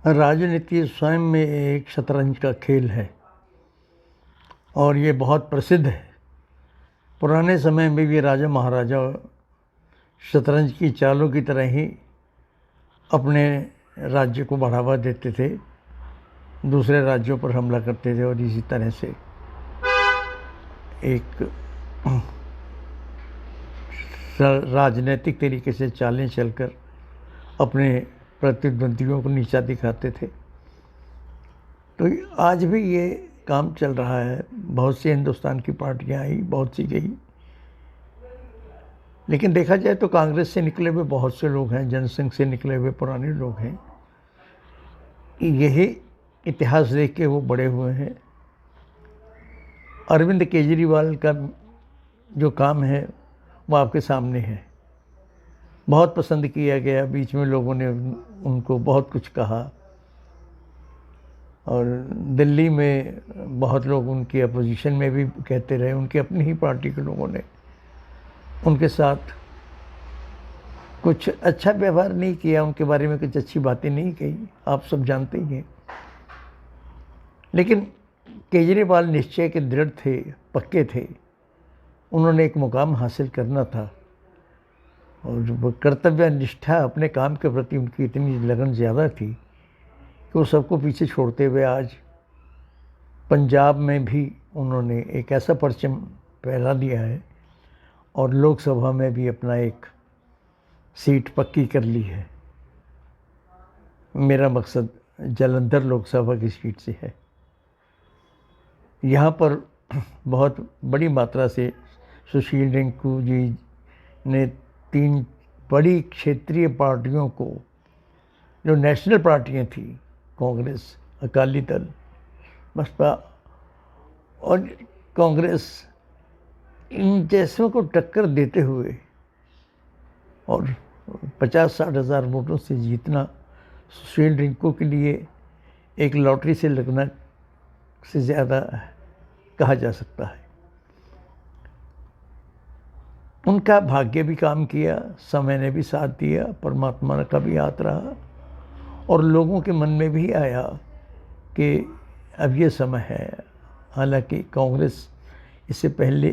राजनीति स्वयं में एक शतरंज का खेल है और ये बहुत प्रसिद्ध है। पुराने समय में भी राजा महाराजा शतरंज की चालों की तरह ही अपने राज्य को बढ़ावा देते थे, दूसरे राज्यों पर हमला करते थे और इसी तरह से एक राजनीतिक तरीके से चालें चलकर अपने प्रतिद्वंदियों को नीचा दिखाते थे। तो आज भी ये काम चल रहा है। बहुत सी हिंदुस्तान की पार्टियां आई, बहुत सी गई, लेकिन देखा जाए तो कांग्रेस से निकले हुए बहुत से लोग हैं, जनसंघ से निकले हुए पुराने लोग हैं। यही इतिहास देख के वो बड़े हुए हैं। अरविंद केजरीवाल का जो काम है वो आपके सामने है। बहुत पसंद किया गया, बीच में लोगों ने उनको बहुत कुछ कहा और दिल्ली में बहुत लोग उनकी अपोजिशन में भी कहते रहे। उनकी अपनी ही पार्टी के लोगों ने उनके साथ कुछ अच्छा व्यवहार नहीं किया, उनके बारे में कुछ अच्छी बातें नहीं कही, आप सब जानते ही हैं। लेकिन केजरीवाल निश्चय के दृढ़ थे, पक्के थे। उन्होंने एक मुकाम हासिल करना था और वो कर्तव्य निष्ठा अपने काम के प्रति उनकी इतनी लगन ज़्यादा थी कि वो सबको पीछे छोड़ते हुए आज पंजाब में भी उन्होंने एक ऐसा परचम फहरा दिया है और लोकसभा में भी अपना एक सीट पक्की कर ली है। मेरा मकसद जालंधर लोकसभा की सीट से है। यहाँ पर बहुत बड़ी मात्रा से सुशील रिंकू जी ने 3 बड़ी क्षेत्रीय पार्टियों को, जो नेशनल पार्टियां थी, कांग्रेस, अकाली दल, बसपा और कांग्रेस, इन जैसों को टक्कर देते हुए और 50-60 हज़ार वोटों से जीतना सुशील रिंकू के लिए एक लॉटरी से लगना से ज़्यादा कहा जा सकता है। उनका भाग्य भी काम किया, समय ने भी साथ दिया, परमात्मा का भी हाथ रहा और लोगों के मन में भी आया कि अब ये समय है। हालांकि कांग्रेस इससे पहले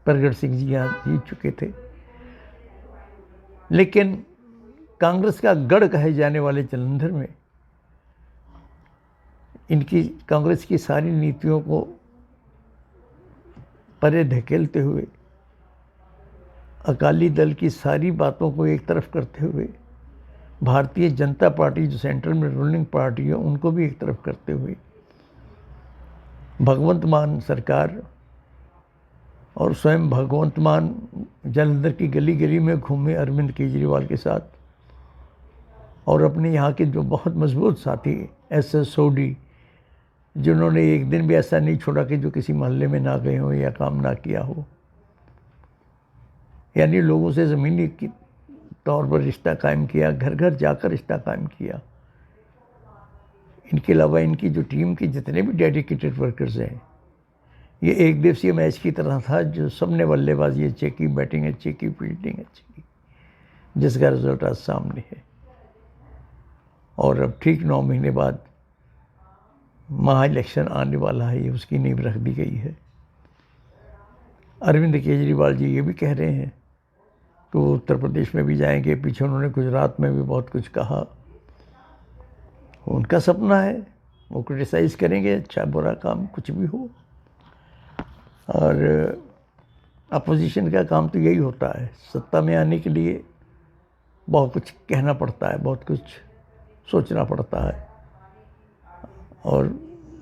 प्रगट सिंह जी यहाँ जीत चुके थे, लेकिन कांग्रेस का गढ़ कहे जाने वाले जालंधर में इनकी कांग्रेस की सारी नीतियों को परे धकेलते हुए, अकाली दल की सारी बातों को एक तरफ करते हुए, भारतीय जनता पार्टी जो सेंट्रल में रूलिंग पार्टी है उनको भी एक तरफ करते हुए, भगवंत मान सरकार और स्वयं भगवंत मान जालंधर की गली गली में घूमे अरविंद केजरीवाल के साथ और अपने यहाँ के जो बहुत मजबूत साथी SS सोडी, जिन्होंने एक दिन भी ऐसा नहीं छोड़ा कि जो किसी मोहल्ले में ना गए हो या काम ना किया हो, यानी लोगों से ज़मीनी की तौर पर रिश्ता कायम किया, घर घर जाकर रिश्ता कायम किया। इनके अलावा इनकी जो टीम के जितने भी डेडिकेटेड वर्कर्स हैं, ये एक दिवसीय मैच की तरह था जो सबने बल्लेबाजी अच्छी की, बैटिंग अच्छी की, फील्डिंग अच्छी की, जिसका रिजल्ट आज सामने है। और अब ठीक 9 महीने बाद महा इलेक्शन आने वाला है, उसकी नींव रख दी गई है। अरविंद केजरीवाल जी ये भी कह रहे हैं कि वो उत्तर प्रदेश में भी जाएंगे। पीछे उन्होंने गुजरात में भी बहुत कुछ कहा। उनका सपना है, वो क्रिटिसाइज़ करेंगे, अच्छा बुरा काम कुछ भी हो। और अपोजिशन का काम तो यही होता है, सत्ता में आने के लिए बहुत कुछ कहना पड़ता है, बहुत कुछ सोचना पड़ता है और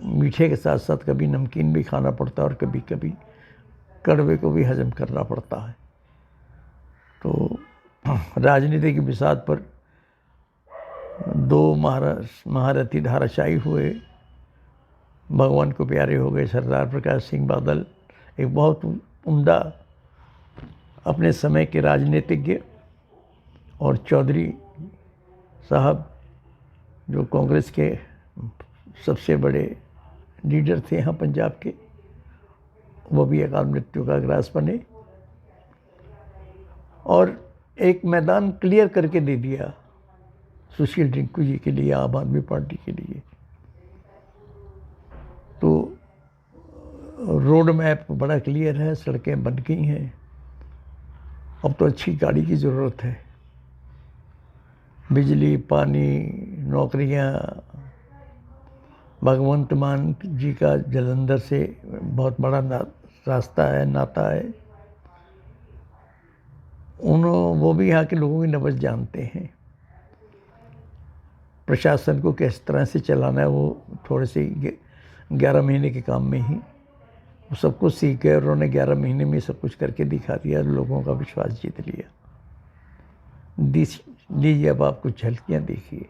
मीठे के साथ साथ कभी नमकीन भी खाना पड़ता है और कभी कभी कड़वे को भी हजम करना पड़ता है। तो राजनीति की बिसात पर 2 महारथी धाराशायी हुए, भगवान को प्यारे हो गए। सरदार प्रकाश सिंह बादल एक बहुत उम्दा अपने समय के राजनीतिज्ञ और चौधरी साहब जो कांग्रेस के सबसे बड़े लीडर थे यहाँ पंजाब के, वो भी अकाल मृत्यु का ग्रास बने और एक मैदान क्लियर करके दे दिया सुशील रिंकू जी के लिए, आम आदमी पार्टी के लिए। तो रोड मैप बड़ा क्लियर है, सड़कें बन गई हैं। अब तो अच्छी गाड़ी की ज़रूरत है। बिजली, पानी, नौकरियां। भगवंत मान जी का जलंधर से बहुत बड़ा रास्ता है, नाता है। वो भी यहाँ के लोगों की नब्ज़ जानते हैं। प्रशासन को किस तरह से चलाना है, वो थोड़े से 11 महीने के काम में ही वो सब कुछ सीख गए। उन्होंने 11 महीने में सब कुछ करके दिखा दिया, लोगों का विश्वास जीत लिया। लीजिए अब आप कुछ झलकियाँ देखिए।